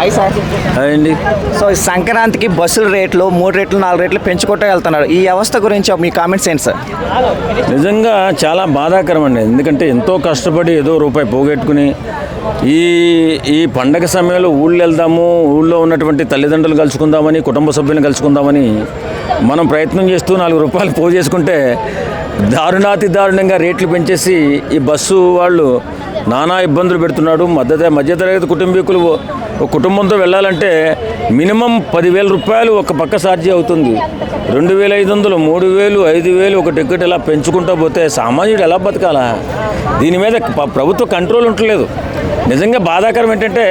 Hi sir. Hi అండి. So ఈ సంక్రాంతికి బస్సుల రేట్లు 3 రెట్లు 4 రెట్లు పెంచుకుంటూ వెళ్తున్నారు. ఈ వ్యవస్థ గురించి మీ కామెంట్స్ ఏంటి సార్? నిజంగా చాలా బాధాకరం అండి. ఎందుకంటే ఎంతో కష్టపడి ఏదో రూపాయి పోగొట్టుకుని ఈ ఈ పండగ సమయంలో ఊళ్ళో వెళ్దాము, ఊళ్ళో ఉన్నటువంటి తల్లిదండ్రులు కలుసుకుందామని, కుటుంబ సభ్యులను కలుసుకుందామని మనం ప్రయత్నం చేస్తూ 4 రూపాయలు పోగు చేసుకుంటే దారుణాతి దారుణంగా రేట్లు పెంచేసి ఈ బస్సు వాళ్ళు నానా ఇబ్బందులు పెడుతున్నాడు. మధ్యతరగతి కుటుంబీకులు కుటుంబంతో వెళ్ళాలంటే మినిమం 10,000 రూపాయలు ఒక పక్క ఛార్జీ అవుతుంది. 2,500, 3,000, 5,000 ఒక టికెట్ ఇలా పెంచుకుంటూ పోతే సామాన్యుడు ఎలా బతకాలా? దీని మీద ప్రభుత్వ కంట్రోల్ ఉండలేదు. నిజంగా బాధాకరం ఏంటంటే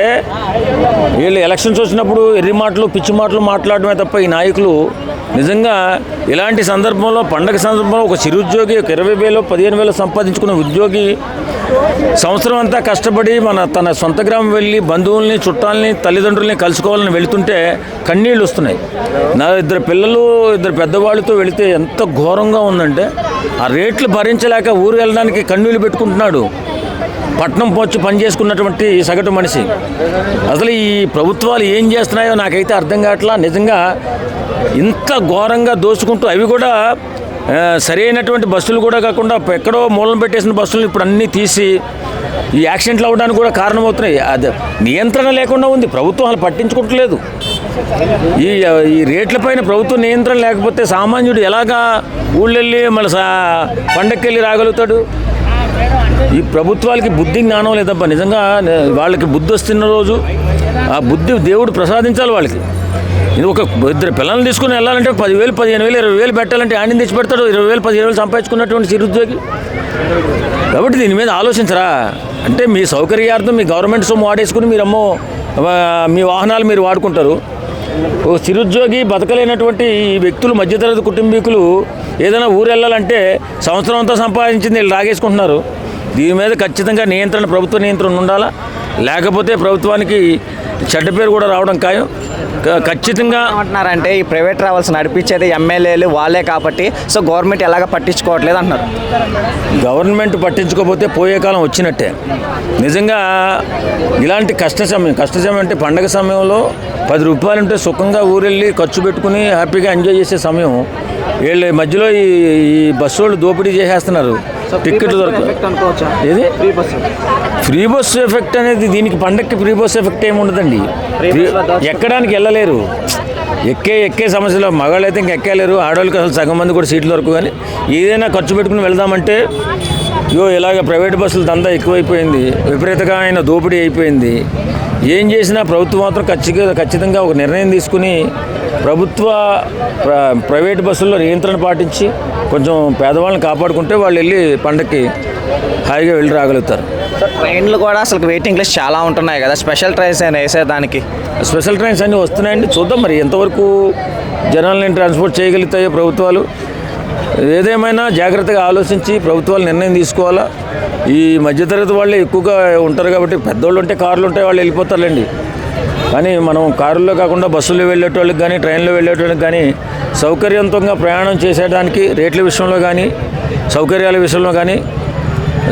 వీళ్ళు ఎలక్షన్స్ వచ్చినప్పుడు ఎర్రి మాటలు పిచ్చి మాటలు మాట్లాడమే తప్ప ఈ నాయకులు నిజంగా ఇలాంటి సందర్భంలో పండగ సందర్భంలో ఒక చిరుద్యోగి ఒక 20,000, 15,000 సంపాదించుకున్న ఉద్యోగి సంవత్సరం అంతా కష్టపడి తన సొంత గ్రామం వెళ్ళి బంధువుల్ని, చుట్టాలని, తల్లిదండ్రుల్ని కలుసుకోవాలని వెళుతుంటే కన్నీళ్ళు వస్తున్నాయి. నా 2 పిల్లలు 2 పెద్దవాళ్ళతో వెళితే ఎంత ఘోరంగా ఉందంటే ఆ రేట్లు భరించలేక ఊరు వెళ్ళడానికి కన్నీళ్ళు పెట్టుకుంటున్నాడు పట్నం పోచి పని చేసుకున్నటువంటి సగటు మనిషి. అసలు ఈ ప్రభుత్వాలు ఏం చేస్తున్నాయో నాకైతే అర్థం కావట్లా. నిజంగా ఇంత ఘోరంగా దోచుకుంటూ అవి కూడా సరైనటువంటి బస్సులు కూడా కాకుండా ఎక్కడో మూలం పెట్టేసిన బస్సులు ఇప్పుడు అన్నీ తీసి ఈ యాక్సిడెంట్లు అవ్వడానికి కూడా కారణమవుతున్నాయి. అది నియంత్రణ లేకుండా ఉంది. ప్రభుత్వం అలా పట్టించుకోవట్లేదు. ఈ రేట్లపైన ప్రభుత్వ నియంత్రణ లేకపోతే సామాన్యుడు ఎలాగా ఊళ్ళెళ్ళి మళ్ళీ పండక్కెళ్ళి రాగలుగుతాడు? ఈ ప్రభుత్వాలకి బుద్ధి జ్ఞానం లేదబ్బా. నిజంగా వాళ్ళకి బుద్ధి వస్తున్న రోజు ఆ బుద్ధి దేవుడు ప్రసాదించాలి వాళ్ళకి. ఇది ఒక 2 పిల్లల్ని తీసుకుని వెళ్ళాలంటే 10,000, 15,000, 20,000 పెట్టాలంటే ఆడిని తెచ్చి పెడతాడు. 20,000, 15,000 సంపాదించుకున్నటువంటి చిరుద్యోగి. కాబట్టి దీని మీద ఆలోచించరా అంటే మీ సౌకర్యార్థం మీ గవర్నమెంట్ సొమ్ము వాడేసుకుని మీరమ్మో మీ వాహనాలు మీరు వాడుకుంటారు. ఓ చిరుద్యోగి బతకలేనటువంటి ఈ వ్యక్తులు, మధ్యతరగతి కుటుంబీకులు ఏదైనా ఊరు వెళ్ళాలంటే సంవత్సరం అంతా సంపాదించింది వీళ్ళు రాగేసుకుంటున్నారు. దీని మీద ఖచ్చితంగా నియంత్రణ, ప్రభుత్వ నియంత్రణ ఉండాలా. లేకపోతే ప్రభుత్వానికి చెడ్డ పేరు కూడా రావడం ఖాయం. ఖచ్చితంగా అంటున్నారంటే ఈ ప్రైవేట్ ట్రావెల్స్ నడిపించేది ఎమ్మెల్యేలు వాళ్ళే కాబట్టి సో గవర్నమెంట్ ఎలాగ పట్టించుకోవట్లేదు అంటున్నారు. గవర్నమెంట్ పట్టించుకోకపోతే పోయే కాలం వచ్చినట్టే. నిజంగా ఇలాంటి కష్ట సమయం అంటే పండగ సమయంలో 10 రూపాయలు ఉంటే సుఖంగా ఊరెళ్ళి ఖర్చు పెట్టుకుని హ్యాపీగా ఎంజాయ్ చేసే సమయం వీళ్ళ మధ్యలో ఈ బస్సు వాళ్ళు దోపిడీ చేసేస్తున్నారు. టికెట్ దొరకదు. ఏది ఫ్రీ బస్సు ఎఫెక్ట్ అనేది దీనికి పండగకి ఫ్రీ బస్సు ఎఫెక్ట్ ఏమి ఉండదండి. ఎక్కడానికి వెళ్ళలేరు. ఎక్కే సమస్యలో మగాళ్ళు అయితే ఇంక ఎక్కలేరు. ఆడవాళ్ళకి అసలు సగం మంది కూడా సీట్లు దొరకవు. కానీ ఏదైనా ఖర్చు పెట్టుకుని వెళ్దామంటే ఇలాగ ప్రైవేట్ బస్సులు దందా ఎక్కువైపోయింది. విపరీతమైన దోపిడీ అయిపోయింది. ఏం చేసినా ప్రభుత్వం మాత్రం ఖచ్చితంగా ఒక నిర్ణయం తీసుకుని ప్రైవేట్ బస్సుల్లో నియంత్రణ పాటించి కొంచెం పేదవాళ్ళని కాపాడుకుంటే వాళ్ళు వెళ్ళి పండగకి హాయిగా వెళ్ళి రాగలుగుతారు. ట్రైన్లు కూడా అసలు వెయిటింగ్ లిస్ట్ చాలా ఉంటున్నాయి కదా, స్పెషల్ ట్రైన్స్ అయినా వేసేదానికి. స్పెషల్ ట్రైన్స్ అన్నీ వస్తున్నాయండి. చూద్దాం మరి ఎంతవరకు జనాలని ట్రాన్స్పోర్ట్ చేయగలుగుతాయో ప్రభుత్వాలు. ఏదేమైనా జాగ్రత్తగా ఆలోచించి ప్రభుత్వాలు నిర్ణయం తీసుకోవాలా. ఈ మధ్యతరగతి వాళ్ళే ఎక్కువగా ఉంటారు కాబట్టి పెద్దోళ్ళు ఉంటే కార్లు ఉంటాయి, వాళ్ళు వెళ్ళిపోతారులేండి. కానీ మనం కారుల్లో కాకుండా బస్సుల్లో వెళ్ళేటోళ్ళకి కానీ ట్రైన్లో వెళ్ళేటోళ్ళకి కానీ సౌకర్యవంతంగా ప్రయాణం చేసేయడానికి రేట్ల విషయంలో కానీ సౌకర్యాల విషయంలో కానీ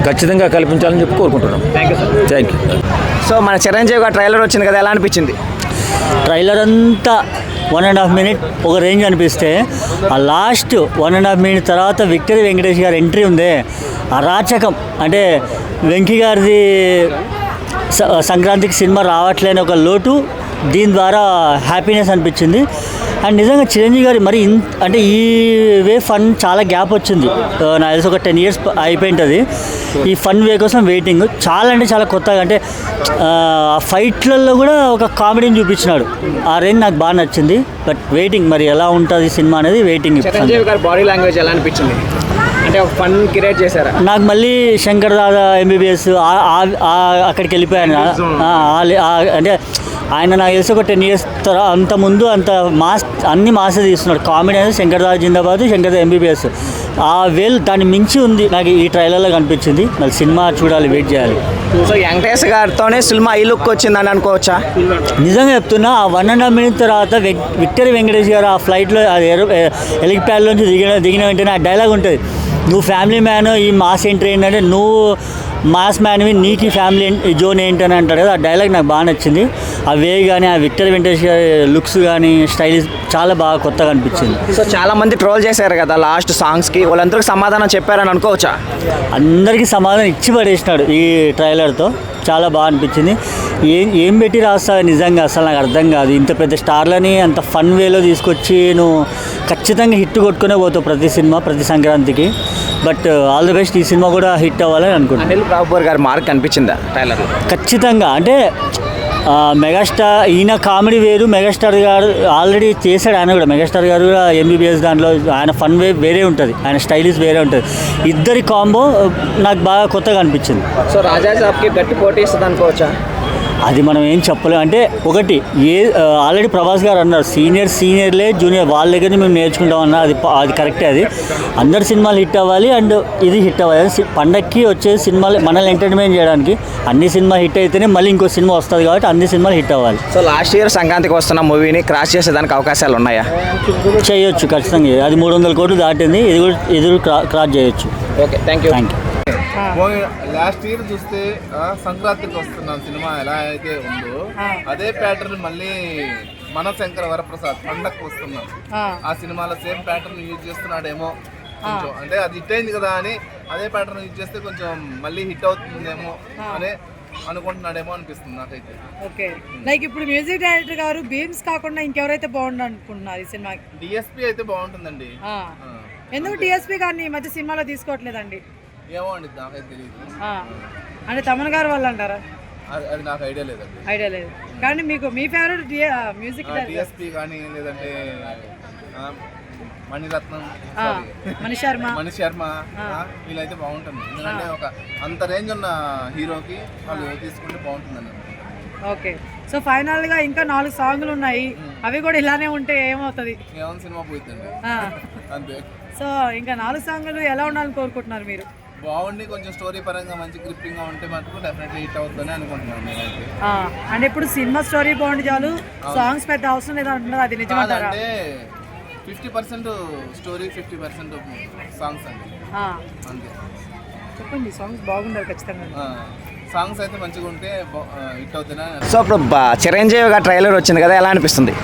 ఖచ్చితంగా కల్పించాలని చెప్పి కోరుకుంటున్నాం. Thank you. సో మన చిరంజీవి గారు ట్రైలర్ వచ్చింది కదా, ఎలా అనిపించింది? ట్రైలర్ అంతా 1.5 మినిట్ ఒక రేంజ్ అనిపిస్తే ఆ లాస్ట్ 1.5 మినిట్ తర్వాత విక్టరీ వెంకటేష్ గారి ఎంట్రీ ఉందే అరాచకం. అంటే వెంకీ గారిది సంక్రాంతికి సినిమా రావట్లేని ఒక లోటు దీని ద్వారా హ్యాపీనెస్ అనిపించింది. అండ్ నిజంగా చిరంజీవి గారి మరి అంటే ఈ వే ఫన్ చాలా గ్యాప్ వచ్చింది. నాకు తెలిసి ఒక 10 years అయిపోయింటుంది. ఈ ఫన్ వే కోసం వెయిటింగ్. చాలా అంటే చాలా కొత్తగా, అంటే ఫైట్లలో కూడా ఒక కామెడీని చూపించినాడు. ఆ రేంజ్ నాకు బాగా నచ్చింది. బట్ వెయిటింగ్ మరి ఎలా ఉంటుంది సినిమా అనేది వెయిటింగ్. చిరంజీవి గారి బాడీ లాంగ్వేజ్ ఎలా అనిపించింది? అంటే ఒక ఫన్ క్రియేట్ చేశారా? నాకు మళ్ళీ శంకర్ దాదా ఎంబీబీఎస్ అక్కడికి వెళ్ళిపోయాను. అంటే ఆయన నాకు తెలిసి ఒక 10 years అంత ముందు అంత అన్ని మాసే తీస్తున్నాడు. కామెడీ అనేది శంకర్ దాదా జిందాబాద్, శంకర్ దాదా ఎంబీబీఎస్ ఆ దాన్ని మించి ఉంది నాకు ఈ ట్రైలర్లో కనిపించింది. మళ్ళీ సినిమా చూడాలి, వెయిట్ చేయాలి. సో వెంకటేష్ గారితోనే సినిమా ఈ లుక్ వచ్చిందని అనుకోవచ్చా? నిజంగా చెప్తున్నా, ఆ 1.5 minute తర్వాత విక్టరీ వెంకటేష్ గారు ఆ ఫ్లైట్లో హెలిప్యాడ్లోంచి దిగిన వెంటనే ఆ డైలాగ్ ఉంటుంది, నువ్వు ఫ్యామిలీ మ్యాన్, ఈ మాస్ ఎంట్రీ ఏంటంటే నువ్వు మాస్ మ్యాన్వి, నీకు ఈ ఫ్యామిలీ జోన్ ఏంటని అంటాడు కదా, ఆ డైలాగ్ నాకు బాగా నచ్చింది. ఆ వే కానీ, ఆ విక్టర్ వెంకటేష్ గారి లుక్స్ కానీ, స్టైలిష్ చాలా బాగా కొత్తగా అనిపించింది. సో చాలా మంది ట్రోల్ చేశారు కదా లాస్ట్ సాంగ్స్కి, వాళ్ళందరికీ సమాధానం చెప్పారని అనుకోవచ్చా? అందరికీ సమాధానం ఇచ్చి పడేసినాడు ఈ ట్రైలర్తో. చాలా బాగా అనిపించింది. ఏం పెట్టి రాస్తావు నిజంగా, అసలు నాకు అర్థం కాదు. ఇంత పెద్ద స్టార్లని అంత ఫన్ వేలో తీసుకొచ్చి నువ్వు ఖచ్చితంగా హిట్ కొట్టుకునే పోతావు ప్రతి సినిమా, ప్రతి సంక్రాంతికి. బట్ ఆల్ ది బెస్ట్, ఈ సినిమా కూడా హిట్ అవ్వాలని అనుకుంటున్నాను. అనిల్ రావుపూర్ గారి మార్క్ కనిపించిందా ట్రైలర్లో? ఖచ్చితంగా. అంటే మెగాస్టార్ ఈయన కామెడీ వేరు, మెగాస్టార్ గారు ఆల్రెడీ చేశాడు. ఆయన కూడా మెగాస్టార్ గారు కూడా ఎంబీబీఎస్ దాంట్లో ఆయన ఫన్ వే వేరే ఉంటుంది, ఆయన స్టైలిష్ వేరే ఉంటుంది. ఇద్దరి కాంబో నాకు బాగా కొత్తగా అనిపించింది. సో రాజా సాబ్కి గట్టి పోటీ ఇస్తుంది అనుకోవచ్చా? అది మనం ఏం చెప్పలేము. అంటే ఒకటి ఆల్రెడీ ప్రభాస్ గారు అన్నారు, సీనియర్లే జూనియర్ వాళ్ళ దగ్గర మేము నేర్చుకుంటాం అన్నారు. అది కరెక్టే. అది అందరు సినిమాలు హిట్ అవ్వాలి అండ్ ఇది హిట్ అవ్వాలి. పండక్కి వచ్చే సినిమాలు మనల్ని ఎంటర్టైన్మెంట్ చేయడానికి అన్ని సినిమా హిట్ అయితేనే మళ్ళీ ఇంకో సినిమా వస్తుంది కాబట్టి అన్ని సినిమాలు హిట్ అవ్వాలి. సో లాస్ట్ ఇయర్ సంక్రాంతికి వస్తున్న మూవీని క్రాస్ చేసేదానికి అవకాశాలు ఉన్నాయా? చేయొచ్చు ఖచ్చితంగా. అది 300 కోట్లు దాటింది, ఇది కూడా క్రాస్ చేయొచ్చు. Okay, thank you. Last year చూస్తే సంక్రాంతికి వస్తున్న సినిమా ఎలా అయితే ఉందో అదే ప్యాటర్న్ మళ్ళీ మన శంకర వరప్రసాద్ పండక్కి వస్తున్నాం. ఆ సినిమాలో సేమ్ ప్యాటర్న్ యూజ్ చేస్తున్నాడేమో కొంచెం, అంటే అది హిట్ అయింది కదా అని అదే ప్యాటర్న్ యూజ్ చేస్తే కొంచెం మళ్ళీ హిట్ అవుతుందేమో అని అనుకుంటున్నాడేమో అనిపిస్తుంది నాకైతే. ఓకే, లైక్ ఇప్పుడు మ్యూజిక్ డైరెక్టర్ గారు బీమ్స్ కాకుండా ఇంకెవరైతే బాగుండు అనుకుంటున్నారు ఈ సినిమాకి? డిఎస్పీ అయితే బాగుంటుందండి. ఎందుకు డిఎస్పీ గారిని ఈ మధ్య సినిమాలో తీసుకోవట్లేదండి? ఏమో అండి, నాకైతే తెలియదు. అంటే తమన్ గారు వాళ్ళు అంటారా? అది నాకు ఐడియా లేదండి. ఐడియా లేదు. కానీ మీకు మీ ఫేవరెట్ మ్యూజిక్ డిఎస్పీ కానీ లేదంటే మణిరత్నం, మణి శర్మ వీళ్ళైతే బాగుంటుంది. ఎందుకంటే ఒక అంత రేంజ్ ఉన్న హీరోకి వాళ్ళు తీసుకుంటే బాగుంటుందండి. ఓకే, సో ఫైనల్ గా ఇంకా 4 సాంగ్లు ఉన్నాయి, అవి కూడా ఇలానే ఉంటే ఏమవుతుంది? ఏమైనా సినిమా పోతుందండి అంతే. సో ఇంకా 4 సాంగ్లు ఎలా ఉండాలని కోరుకుంటున్నారు మీరు? బాగుండి కొంచెం స్టోరీ పరంగా మంచి గ్రిప్పింగ్ గా ఉంటే మటుకు డెఫినెట్లీ హిట్ అవుతుందని అనుకుంటున్నాను నేనైతే. అంటే ఇప్పుడు సినిమా స్టోరీ బాగుంది చాలు, సాంగ్స్ పెద్ద అవసరం లేదు అంటున్నారు, అది నిజమంటారా? అంటే 50% స్టోరీ, 50% సాంగ్స్ అండి అంతే. చెప్పండి, సాంగ్స్ బాగుండాలి ఖచ్చితంగా. సాంగ్స్ అయితే మంచిగా ఉంటే హిట్ అవుతుందని. సో ఇప్పుడు చిరంజీవి గారి ట్రైలర్ వచ్చింది కదా, ఎలా అనిపిస్తుంది?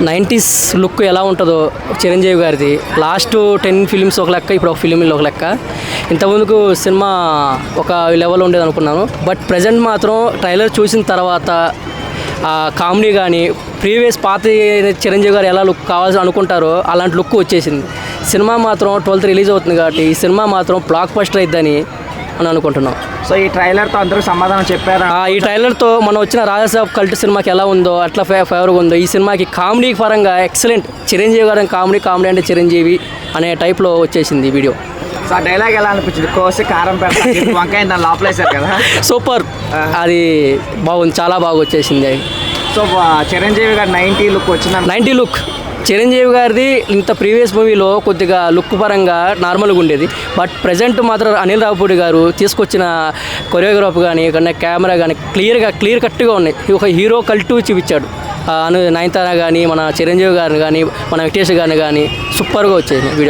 90s లుక్ ఎలా ఉంటుందో చిరంజీవి గారిది. లాస్ట్ 10 ఫిలిమ్స్ ఒక లెక్క, ఇప్పుడు ఒక ఫిలింలో ఒక లెక్క. ఇంతకుముందుకు సినిమా ఒక లెవెల్ ఉండేది అనుకున్నాను, బట్ ప్రజెంట్ మాత్రం ట్రైలర్ చూసిన తర్వాత కామెడీ కానీ ప్రీవియస్ పాత చిరంజీవి గారు ఎలా లుక్ కావాల్సి అనుకుంటారో అలాంటి లుక్ వచ్చేసింది. సినిమా మాత్రం 12th రిలీజ్ అవుతుంది కాబట్టి ఈ సినిమా మాత్రం బ్లాక్ బస్టర్ అయిద్దని అని అనుకుంటున్నాం. సో ఈ ట్రైలర్తో అందరూ సమాధానం చెప్పారా? ఈ ట్రైలర్తో మనం వచ్చిన రాజాసాబ్ కల్ట్ సినిమాకి ఎలా ఉందో అట్లా ఫేవర్గా ఉందో ఈ సినిమాకి కామెడీ పరంగా ఎక్సలెంట్. చిరంజీవి గారు కామెడీ అంటే చిరంజీవి అనే టైప్లో వచ్చేసింది ఈ వీడియో. సో ఆ డైలాగ్ ఎలా అనిపించింది? కోసి కారం పెట్టి వంకాయ దాన్ని లోపలేసారు కదా, సూపర్. అది బాగుంది, చాలా బాగా వచ్చేసింది. సో చిరంజీవి గారు 90 లుక్ వచ్చిన 90 లుక్ చిరంజీవి గారిది ఇంత ప్రీవియస్ మూవీలో కొద్దిగా లుక్ పరంగా నార్మల్గా ఉండేది, బట్ ప్రజెంట్ మాత్రం అనిల్ రావుపూడి గారు తీసుకొచ్చిన కొరియోగ్రాఫ్ కానీ కెమెరా కానీ క్లియర్ కట్గా ఉన్నాయి. ఒక హీరో కల్టు చూపించాడు. నయనతార కానీ మన చిరంజీవి గారిని కానీ మన వెంకటేష్ గారిని కానీ సూపర్గా వచ్చేది వీడియో.